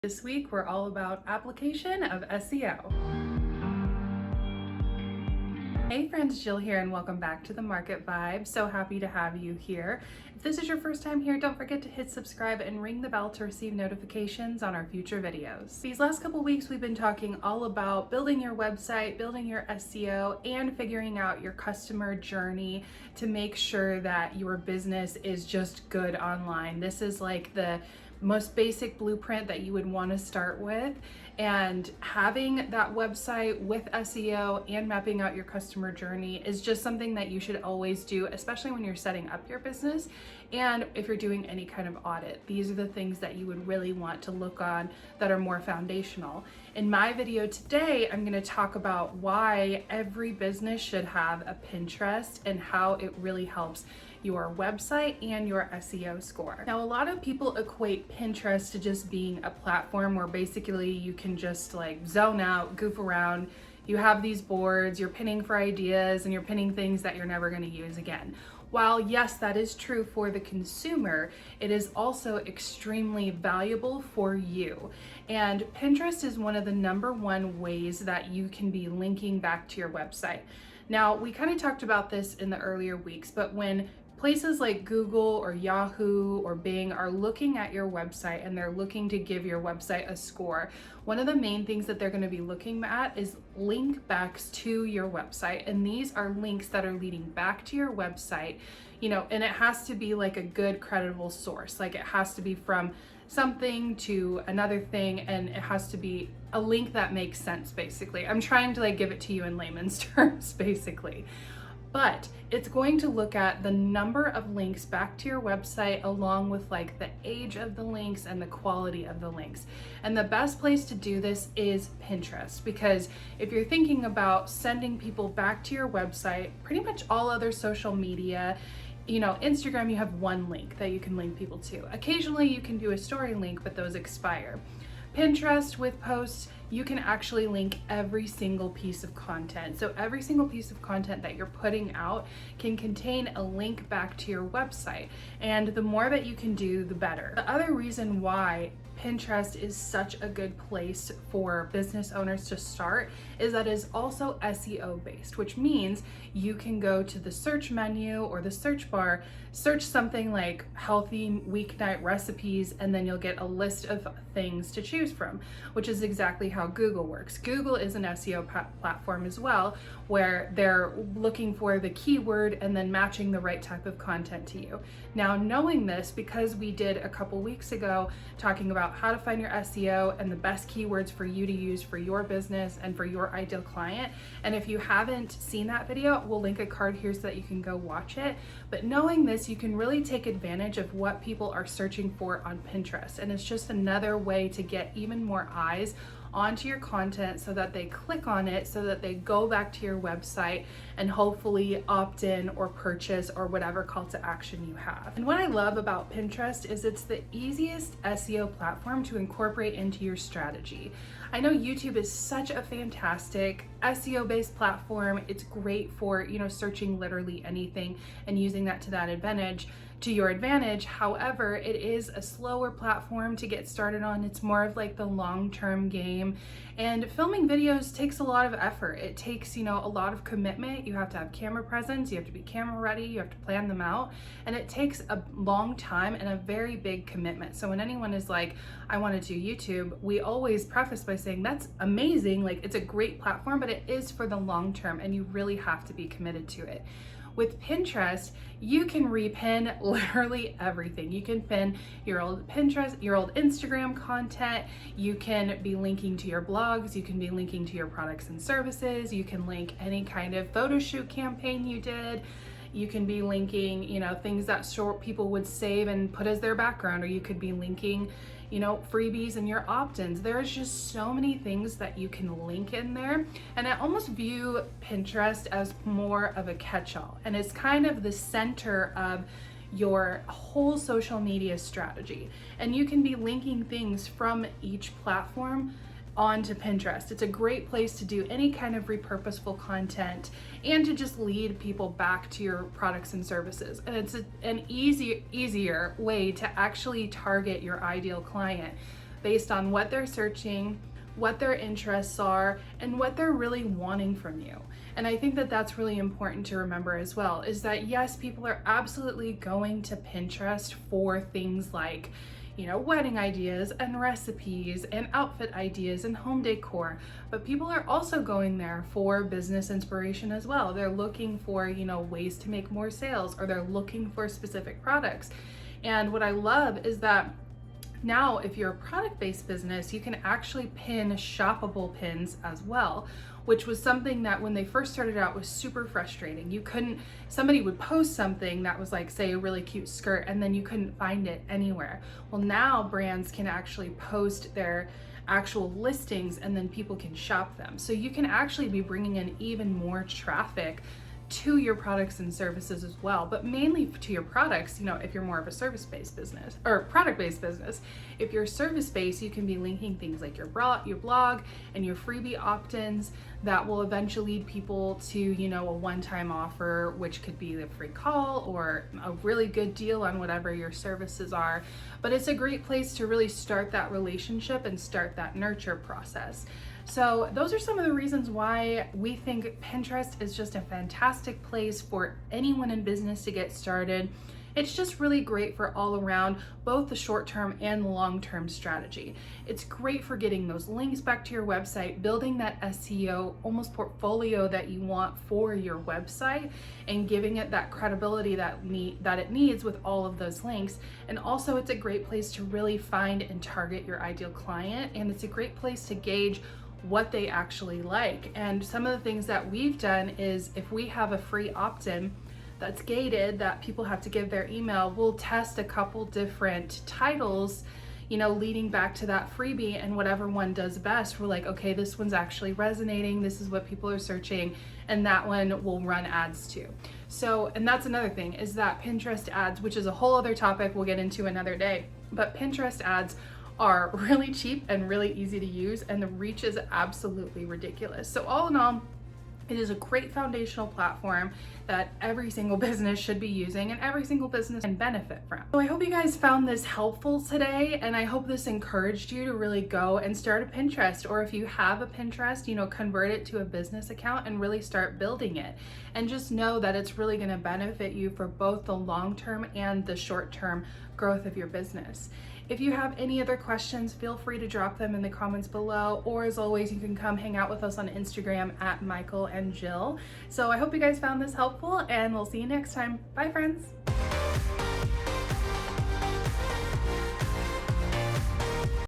This week, we're all about application of SEO. Hey friends, Jill here and welcome back to the Market Vibe. So happy to have you here. If this is your first time here, don't forget to hit subscribe and ring the bell to receive notifications on our future videos. These last couple weeks, we've been talking all about building your website, building your SEO, and figuring out your customer journey to make sure that your business is just good online. This is like the most basic blueprint that you would want to start with, and having that website with SEO and mapping out your customer journey is just something that you should always do, especially when you're setting up your business and if you're doing any kind of audit. These are the things that you would really want to look on that are more foundational. In my video today, I'm going to talk about why every business should have a Pinterest and how it really helps your website and your SEO score. Now, a lot of people equate Pinterest to just being a platform where basically you can just like zone out, goof around. You have these boards, you're pinning for ideas and you're pinning things that you're never going to use again. While yes, that is true for the consumer, it is also extremely valuable for you. And Pinterest is one of the #1 ways that you can be linking back to your website. Now, we kind of talked about this in the earlier weeks, but when places like Google or Yahoo or Bing are looking at your website and they're looking to give your website a score, one of the main things that they're going to be looking at is link backs to your website. And these are links that are leading back to your website, and it has to be like a good, credible source. Like it has to be from something to another thing, and it has to be a link that makes sense, basically. I'm trying to give it to you in layman's terms, basically. But it's going to look at the number of links back to your website along with the age of the links and the quality of the links. And the best place to do this is Pinterest, because if you're thinking about sending people back to your website, pretty much all other social media, Instagram, you have one link that you can link people to. Occasionally you can do a story link, but those expire. Pinterest with posts, you can actually link every single piece of content. So every single piece of content that you're putting out can contain a link back to your website. And the more that you can do, the better. The other reason why Pinterest is such a good place for business owners to start is that it is also SEO based, which means you can go to the search menu or the search bar, search something like healthy weeknight recipes, and then you'll get a list of things to choose from, which is exactly how Google works. Google is an SEO platform as well, where they're looking for the keyword and then matching the right type of content to you. Now, knowing this, because we did a couple weeks ago talking about how to find your SEO and the best keywords for you to use for your business and for your ideal client. And if you haven't seen that video, we'll link a card here so that you can go watch it. But knowing this, you can really take advantage of what people are searching for on Pinterest. And it's just another way to get even more eyes onto your content so that they click on it, so that they go back to your website and hopefully opt in or purchase or whatever call to action you have. And what I love about Pinterest is it's the easiest SEO platform to incorporate into your strategy. I know YouTube is such a fantastic SEO based platform. It's great for, searching literally anything and using that to your advantage. However, it is a slower platform to get started on. It's more of the long-term game, and filming videos takes a lot of effort. It takes, a lot of commitment. You have to have camera presence, you have to be camera ready, you have to plan them out, and it takes a long time and a very big commitment. So when anyone is like, I want to do YouTube, we always preface by saying that's amazing. It's a great platform, but it is for the long term and you really have to be committed to it. With Pinterest, you can repin literally everything. You can pin your old Pinterest, your old Instagram content. You can be linking to your blogs. You can be linking to your products and services. You can link any kind of photo shoot campaign you did. You can be linking, things that short people would save and put as their background, or you could be linking, freebies and your opt-ins. There's just so many things that you can link in there. And I almost view Pinterest as more of a catch-all. And it's kind of the center of your whole social media strategy. And you can be linking things from each platform onto Pinterest. It's a great place to do any kind of repurposeful content and to just lead people back to your products and services. And it's an easier way to actually target your ideal client. based on what they're searching, what their interests are, and what they're really wanting from you. And I think that that's really important to remember as well, is that yes, people are absolutely going to Pinterest for things like, you know, wedding ideas and recipes and outfit ideas and home decor, but people are also going there for business inspiration as well. They're looking for, you know, ways to make more sales, or they're looking for specific products. And what I love is that now, if you're a product-based business, you can actually pin shoppable pins as well, which was something that when they first started out was super frustrating. You couldn't, somebody would post something that was like, say, a really cute skirt, and then you couldn't find it anywhere. Well, now brands can actually post their actual listings and then people can shop them. So you can actually be bringing in even more traffic to your products and services as well, but mainly to your products. You know, if you're more of a service-based business or product-based business, if you're service-based, you can be linking things like your blog and your freebie opt-ins that will eventually lead people to, you know, a one-time offer, which could be a free call or a really good deal on whatever your services are. But it's a great place to really start that relationship and start that nurture process. So those are some of the reasons why we think Pinterest is just a fantastic place for anyone in business to get started. It's just really great for all around, both the short-term and the long-term strategy. It's great for getting those links back to your website, building that SEO almost portfolio that you want for your website, and giving it that credibility that it needs with all of those links. And also, it's a great place to really find and target your ideal client, and it's a great place to gauge what they actually like. And some of the things that we've done is, if we have a free opt-in that's gated that people have to give their email, we'll test a couple different titles, you know, leading back to that freebie, and whatever one does best, we're like, okay, this one's actually resonating, this is what people are searching, and that one will run ads to. So, and that's another thing, is that Pinterest ads, which is a whole other topic we'll get into another day, but Pinterest ads are really cheap and really easy to use, and the reach is absolutely ridiculous. So all in all, it is a great foundational platform that every single business should be using and every single business can benefit from. So I hope you guys found this helpful today, and I hope this encouraged you to really go and start a Pinterest, or if you have a Pinterest, you know, convert it to a business account and really start building it. And just know that it's really going to benefit you for both the long-term and the short-term growth of your business. If you have any other questions, feel free to drop them in the comments below, or as always, you can come hang out with us on Instagram at Michael and Jill. So I hope you guys found this helpful, and we'll see you next time. Bye, friends.